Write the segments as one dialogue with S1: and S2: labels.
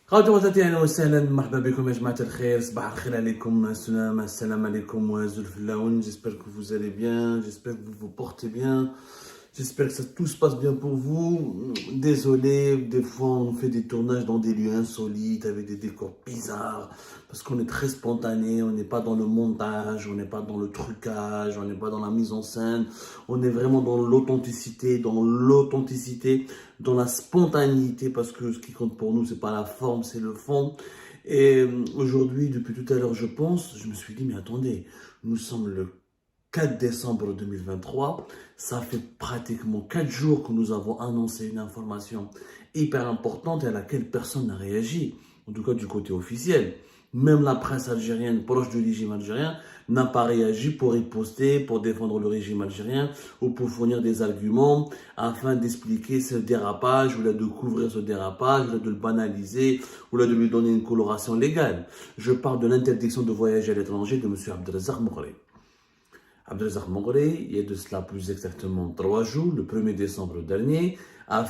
S1: خاوتي وخواتاتي اهلا وسهلا مرحبا بكم يا جماعه الخير صباح الخير عليكم السلام عليكم وزول في اللون. J'espère que vous allez bien, j'espère que vous vous portez bien, j'espère que tout se passe bien pour vous. Désolé, des fois on fait des tournages dans des lieux insolites avec des décors bizarres parce qu'on est très spontané, on n'est pas dans le montage, on n'est pas dans le trucage, on n'est pas dans la mise en scène, on est vraiment dans l'authenticité, dans la spontanéité, parce que ce qui compte pour nous, c'est pas la forme, c'est le fond. Et aujourd'hui, depuis tout à l'heure, je me suis dit, mais attendez, nous sommes le 4 décembre 2023, ça fait pratiquement 4 jours que nous avons annoncé une information hyper importante et à laquelle personne n'a réagi, en tout cas du côté officiel. Même la presse algérienne proche du régime algérien n'a pas réagi pour riposter, pour défendre le régime algérien ou pour fournir des arguments afin d'expliquer ce dérapage ou là de couvrir ce dérapage, ou là de le banaliser ou là de lui donner une coloration légale. Je parle de l'interdiction de voyager à l'étranger de M. Abdelrazak Moghri. Abdelrazak Moghri, il y a de cela plus exactement 3 jours, le 1er décembre dernier, a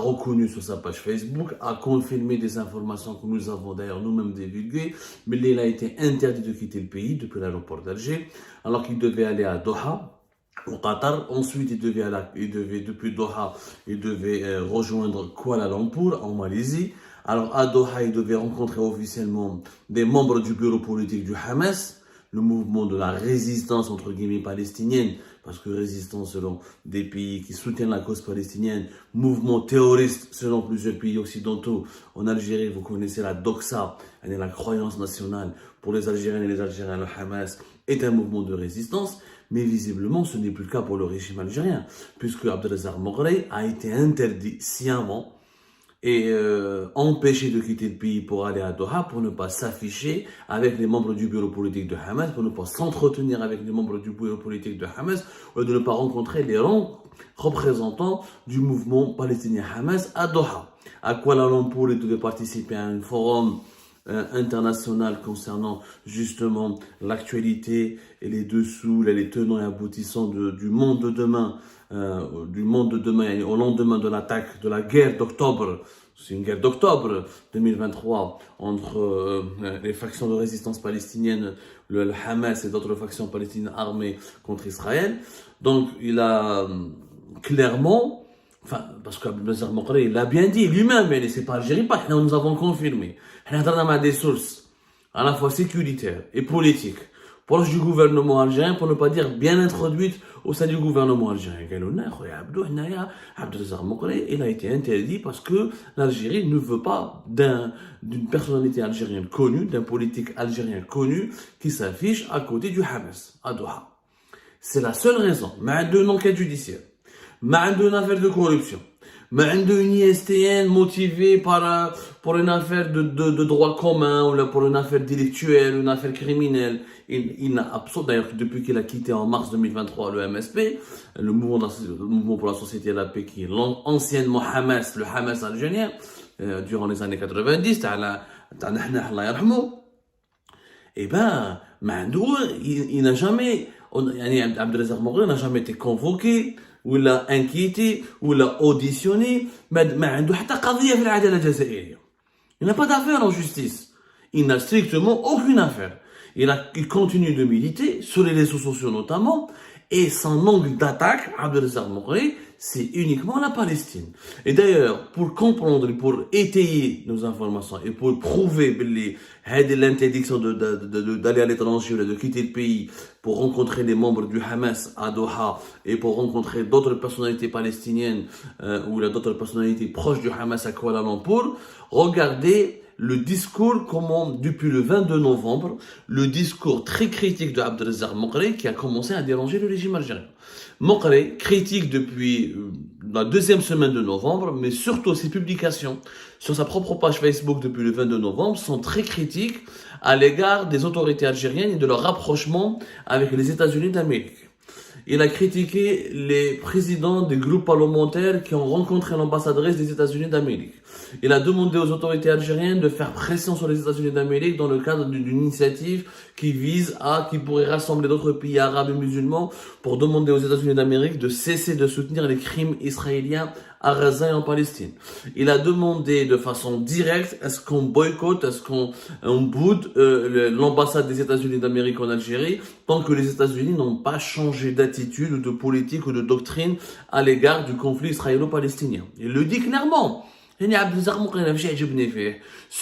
S1: reconnu sur sa page Facebook, a confirmé des informations que nous avons d'ailleurs nous-mêmes divulguées, mais il a été interdit de quitter le pays depuis l'aéroport d'Alger, alors qu'il devait aller à Doha, au Qatar. Ensuite, depuis Doha, il devait rejoindre Kuala Lumpur, en Malaisie. Alors à Doha, il devait rencontrer officiellement des membres du bureau politique du Hamas, le mouvement de la résistance entre guillemets palestinienne, parce que résistance selon des pays qui soutiennent la cause palestinienne, mouvement terroriste selon plusieurs pays occidentaux. En Algérie, vous connaissez la doxa, la croyance nationale. Pour les Algériens et les Algériens, le Hamas est un mouvement de résistance, mais visiblement ce n'est plus le cas pour le régime algérien, puisque Abdelrazak Moghri a été interdit sciemment et empêché de quitter le pays pour aller à Doha, pour ne pas s'afficher avec les membres du bureau politique de Hamas, pour ne pas s'entretenir avec les membres du bureau politique de Hamas, ou de ne pas rencontrer les représentants du mouvement palestinien Hamas à Doha. À Kuala Lumpur, il devait participer à un forum international concernant justement l'actualité et les dessous, les tenants et aboutissants du monde de demain, au lendemain de l'attaque, de la guerre d'octobre. C'est une guerre d'octobre 2023 entre les factions de résistance palestinienne, le Hamas et d'autres factions palestiniennes armées contre Israël. Donc il a clairement, parce qu'Abdelrazak Moghri, il l'a bien dit lui-même, mais c'est pas Algérie, nous avons confirmé. On a des sources à la fois sécuritaires et politiques proches du gouvernement algérien, pour ne pas dire bien introduites au sein du gouvernement algérien. Abdelrazak Moghri, il a été interdit parce que l'Algérie ne veut pas d'une personnalité algérienne connue, d'un politique algérien connu qui s'affiche à côté du Hamas, à Doha. C'est la seule raison. Mais d'une enquête judiciaire, mais d'une affaire de corruption, mais d'une ISTN motivée pour une affaire de droit commun, ou là pour une affaire délictuelle, une affaire criminelle. Il n'a absolument, d'ailleurs, depuis qu'il a quitté en mars 2023 le MSP, le mouvement pour la société et la paix, qui est anciennement Hamas, le Hamas algérien, durant les années 90, eh ben, il n'a jamais, Abdelrazak Moghri n'a jamais été convoqué, ou l'a inquiété, ou l'a auditionné, mais il n'a pas d'affaire en justice. Il n'a strictement aucune affaire. Il continue de militer, sur les réseaux sociaux notamment, et son angle d'attaque, Abdelrazak Moghri, c'est uniquement la Palestine. Et d'ailleurs, pour comprendre, pour étayer nos informations et pour prouver l'interdiction d'aller à l'étranger, de quitter le pays, pour rencontrer les membres du Hamas à Doha et pour rencontrer d'autres personnalités palestiniennes ou d'autres personnalités proches du Hamas à Kuala Lumpur, regardez le discours, depuis le 22 novembre, le discours très critique de Abdelrazak Moghri qui a commencé à déranger le régime algérien. Moghri critique depuis la deuxième semaine de novembre, mais surtout ses publications sur sa propre page Facebook depuis le 22 novembre sont très critiques à l'égard des autorités algériennes et de leur rapprochement avec les États-Unis d'Amérique. Il a critiqué les présidents des groupes parlementaires qui ont rencontré l'ambassadrice des États-Unis d'Amérique. Il a demandé aux autorités algériennes de faire pression sur les États-Unis d'Amérique dans le cadre d'une initiative qui pourrait rassembler d'autres pays arabes et musulmans pour demander aux États-Unis d'Amérique de cesser de soutenir les crimes israéliens à Gaza et en Palestine. Il a demandé de façon directe est-ce qu'on boycotte, est-ce qu'on boude l'ambassade des États-Unis d'Amérique en Algérie tant que les États-Unis n'ont pas changé d'attitude ou de politique ou de doctrine à l'égard du conflit israélo-palestinien. Il le dit clairement. Ce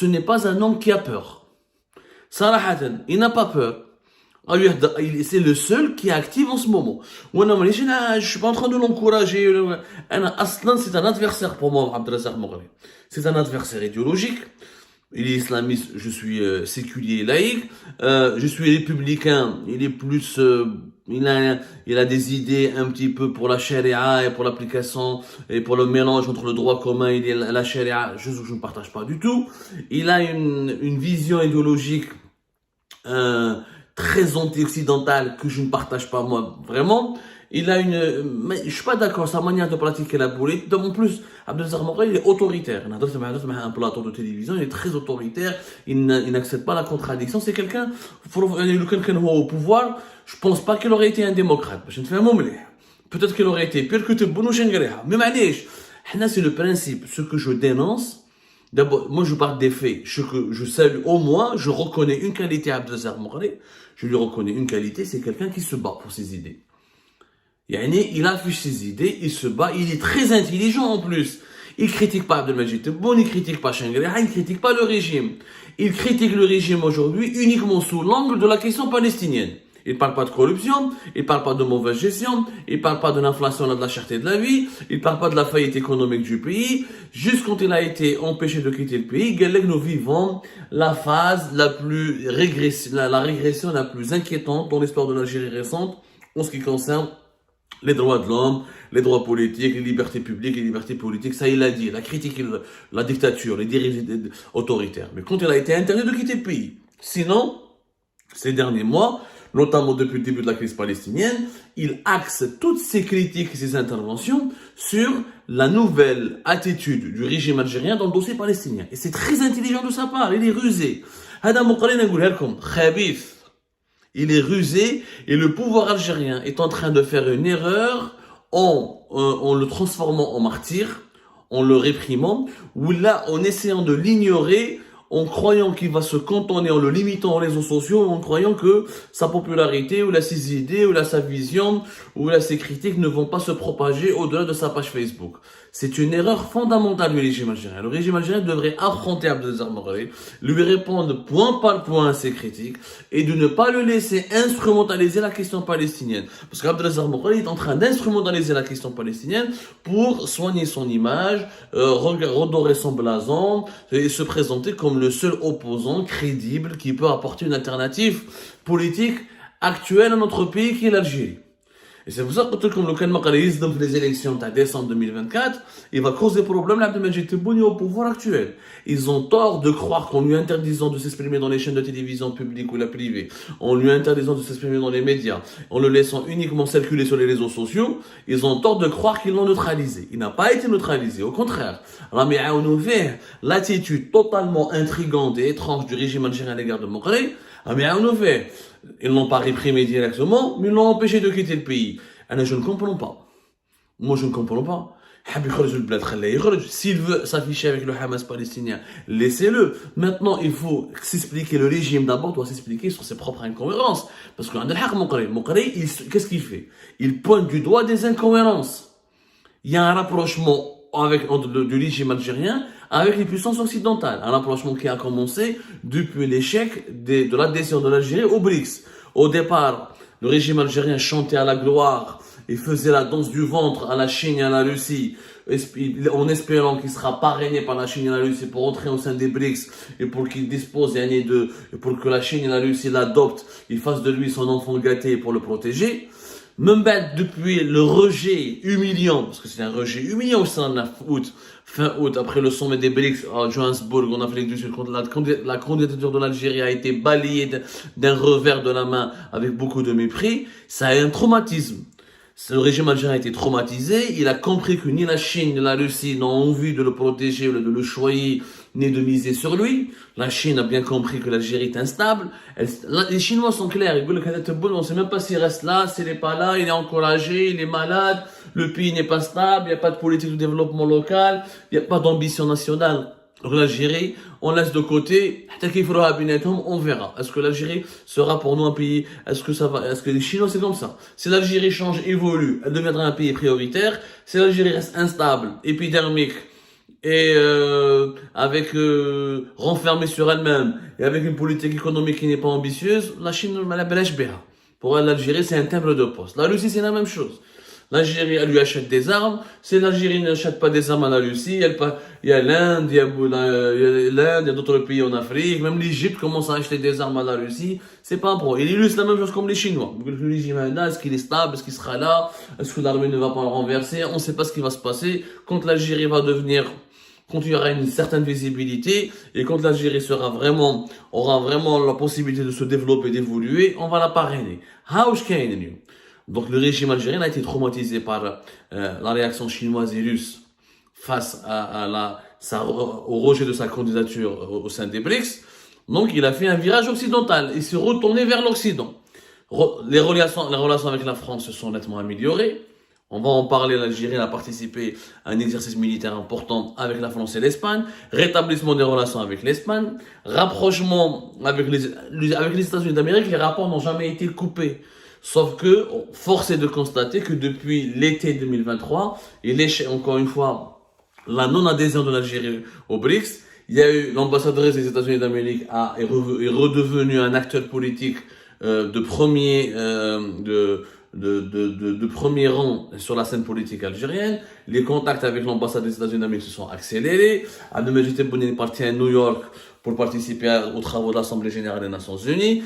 S1: n'est pas un homme qui a peur. Sarahatan, il n'a pas peur. C'est le seul qui est actif en ce moment. Je ne suis pas en train de l'encourager. C'est un adversaire pour moi, Abdelrazak Moghri. C'est un adversaire idéologique. Il est islamiste, je suis séculier et laïque. Je suis républicain. Il est plus... il a des idées un petit peu pour la charia et pour l'application et pour le mélange entre le droit commun et la charia. Je ne partage pas du tout. Il a une vision idéologique très anti-occidentale que je ne partage pas moi vraiment. Il a mais je suis pas d'accord sa manière de pratiquer la politique. En plus, Abdelrazak Moghri, il est autoritaire. On a un plateau de télévision, il est très autoritaire. Il n'accepte pas la contradiction. C'est quelqu'un au pouvoir. Je pense pas qu'il aurait été un démocrate. Je ne fais un peut-être qu'il aurait été pire que Tebboune Chengreha. Mais معليش, c'est le principe. Ce que je dénonce, d'abord, moi je parle des faits. Je salue au moins, je reconnais une qualité à Abdelrazak Moghri. Je lui reconnais une qualité, c'est quelqu'un qui se bat pour ses idées. Il affiche ses idées, il se bat, il est très intelligent en plus. Il critique pas Abdelmajid Tebboune, il critique pas Chengreha, il critique pas le régime. Il critique le régime aujourd'hui uniquement sous l'angle de la question palestinienne. Il parle pas de corruption, il parle pas de mauvaise gestion, il parle pas de l'inflation et de la cherté de la vie, il parle pas de la faillite économique du pays. Juste quand il a été empêché de quitter le pays, nous vivons la phase la plus la régression la plus inquiétante dans l'histoire de l'Algérie récente en ce qui concerne les droits de l'homme, les droits politiques, les libertés publiques, les libertés politiques. Ça, il l'a dit. Il a critiqué la dictature, les dirigeants autoritaires. Mais quand il a été interdit de quitter le pays. Sinon, ces derniers mois, notamment depuis le début de la crise palestinienne, il axe toutes ses critiques et ses interventions sur la nouvelle attitude du régime algérien dans le dossier palestinien. Et c'est très intelligent de sa part. Il est rusé. Il est rusé et le pouvoir algérien est en train de faire une erreur en le transformant en martyr, en le réprimant, ou là, en essayant de l'ignorer, en croyant qu'il va se cantonner, en le limitant aux réseaux sociaux, en croyant que sa popularité, ou ses idées, ou sa vision, ou ses critiques ne vont pas se propager au-delà de sa page Facebook. C'est une erreur fondamentale du régime algérien. Le régime algérien devrait affronter Abdelrazak Moghri, lui répondre point par point à ses critiques, et de ne pas le laisser instrumentaliser la question palestinienne. Parce qu'Abdelrazak Moghri est en train d'instrumentaliser la question palestinienne pour soigner son image, redorer son blason, et se présenter comme le seul opposant crédible qui peut apporter une alternative politique actuelle à notre pays qui est l'Algérie. Et c'est pour ça que comme le Kalma dans les élections de décembre 2024, il va causer problème à Abdelmajid Tebboune au pouvoir actuel. Ils ont tort de croire qu'en lui interdisant de s'exprimer dans les chaînes de télévision publiques ou la privée, en lui interdisant de s'exprimer dans les médias, en le laissant uniquement circuler sur les réseaux sociaux, ils ont tort de croire qu'ils l'ont neutralisé. Il n'a pas été neutralisé, au contraire. L'attitude totalement intrigante et étrange du régime algérien à l'égard de Moghri, ils n'ont pas réprimé directement, mais ils l'ont empêché de quitter le pays. Je ne comprends pas. Moi, je ne comprends pas. S'il veut s'afficher avec le Hamas palestinien, laissez-le. Maintenant, il faut s'expliquer. Le régime d'abord doit s'expliquer sur ses propres incohérences. Parce que Moghri, qu'est-ce qu'il fait? Il pointe du doigt des incohérences. Il y a un rapprochement du régime algérien avec les puissances occidentales. Un rapprochement qui a commencé depuis l'échec de l'adhésion de l'Algérie au BRICS. Au départ, le régime algérien chantait à la gloire et faisait la danse du ventre à la Chine et à la Russie, en espérant qu'il sera parrainé par la Chine et la Russie pour entrer au sein des BRICS et pour qu'il dispose pour que la Chine et la Russie l'adoptent, ils fassent de lui son enfant gâté pour le protéger. Même depuis le rejet humiliant, parce que c'est un rejet humiliant aussi en fin août, après le sommet des BRICS à Johannesburg, en Afrique du Sud, quand la candidature de l'Algérie a été balayée d'un revers de la main avec beaucoup de mépris, ça a un traumatisme. Le régime algérien a été traumatisé, il a compris que ni la Chine ni la Russie n'ont envie de le protéger ou de le choyer n'est de miser sur lui. La Chine a bien compris que l'Algérie est instable. Les Chinois sont clairs. Ils disent, on ne sait même pas s'il reste là, s'il n'est pas là, il est encouragé, il est malade, le pays n'est pas stable, il n'y a pas de politique de développement local, il n'y a pas d'ambition nationale. Donc l'Algérie, on laisse de côté, on verra. Est-ce que l'Algérie sera pour nous un pays, est-ce que ça va, est-ce que les Chinois c'est comme ça? Si l'Algérie change, évolue, elle deviendra un pays prioritaire. Si l'Algérie reste instable, épidermique, et renfermée sur elle-même, et avec une politique économique qui n'est pas ambitieuse, la Chine, pour elle, l'Algérie, c'est un timbre de poste. La Russie, c'est la même chose. L'Algérie, elle lui achète des armes. Si l'Algérie n'achète pas des armes à la Russie, il y a l'Inde, il y a d'autres pays en Afrique. Même l'Égypte commence à acheter des armes à la Russie. C'est pas un problème. Il illustre la même chose comme les Chinois. Le régime, est-ce qu'il est stable? Est-ce qu'il sera là? Est-ce que l'armée ne va pas le renverser? On ne sait pas ce qui va se passer. Quand l'Algérie va devenir, quand il y aura une certaine visibilité et quand l'Algérie aura vraiment la possibilité de se développer, d'évoluer, on va la parrainer. Donc le régime algérien a été traumatisé par la réaction chinoise et russe face au rejet de sa candidature au sein des BRICS. Donc il a fait un virage occidental, il s'est retourné vers l'Occident. Les relations avec la France se sont nettement améliorées. On va en parler, l'Algérie a participé à un exercice militaire important avec la France et l'Espagne, rétablissement des relations avec l'Espagne, rapprochement avec les États-Unis d'Amérique, les rapports n'ont jamais été coupés. Sauf que, force est de constater que depuis l'été 2023, encore une fois, la non-adhésion de l'Algérie au BRICS, il y a eu l'ambassadrice des États-Unis d'Amérique est redevenue un acteur politique de premier rang sur la scène politique algérienne. Les contacts avec l'ambassade des États-Unis d'Amérique se sont accélérés. Abdelmajid Tebboune est parti à New York pour participer aux travaux de l'Assemblée générale des Nations Unies.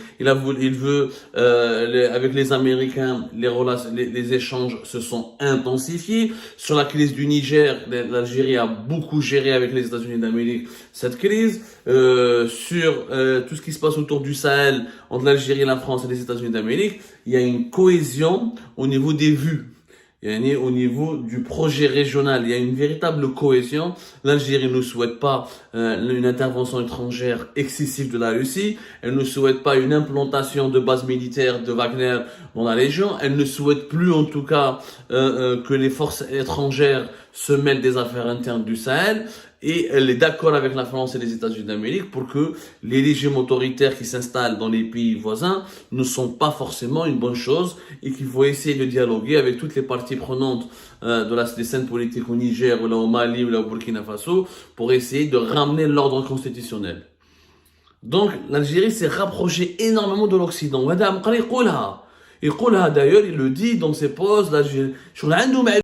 S1: Avec les Américains, les échanges se sont intensifiés. Sur la crise du Niger, l'Algérie a beaucoup géré avec les États-Unis d'Amérique cette crise. Sur tout ce qui se passe autour du Sahel, entre l'Algérie, la France et les États-Unis d'Amérique, il y a une cohésion au niveau des vues. Au niveau du projet régional, il y a une véritable cohésion. L'Algérie ne souhaite pas une intervention étrangère excessive de la Russie. Elle ne souhaite pas une implantation de bases militaires de Wagner dans la région. Elle ne souhaite plus, en tout cas, que les forces étrangères se mêlent des affaires internes du Sahel. Et elle est d'accord avec la France et les États-Unis d'Amérique pour que les régimes autoritaires qui s'installent dans les pays voisins ne sont pas forcément une bonne chose et qu'il faut essayer de dialoguer avec toutes les parties prenantes des scènes politiques au Niger, ou là au Mali, ou là au Burkina Faso, pour essayer de ramener l'ordre constitutionnel. Donc l'Algérie s'est rapprochée énormément de l'Occident. D'ailleurs, il le dit dans ses pauses,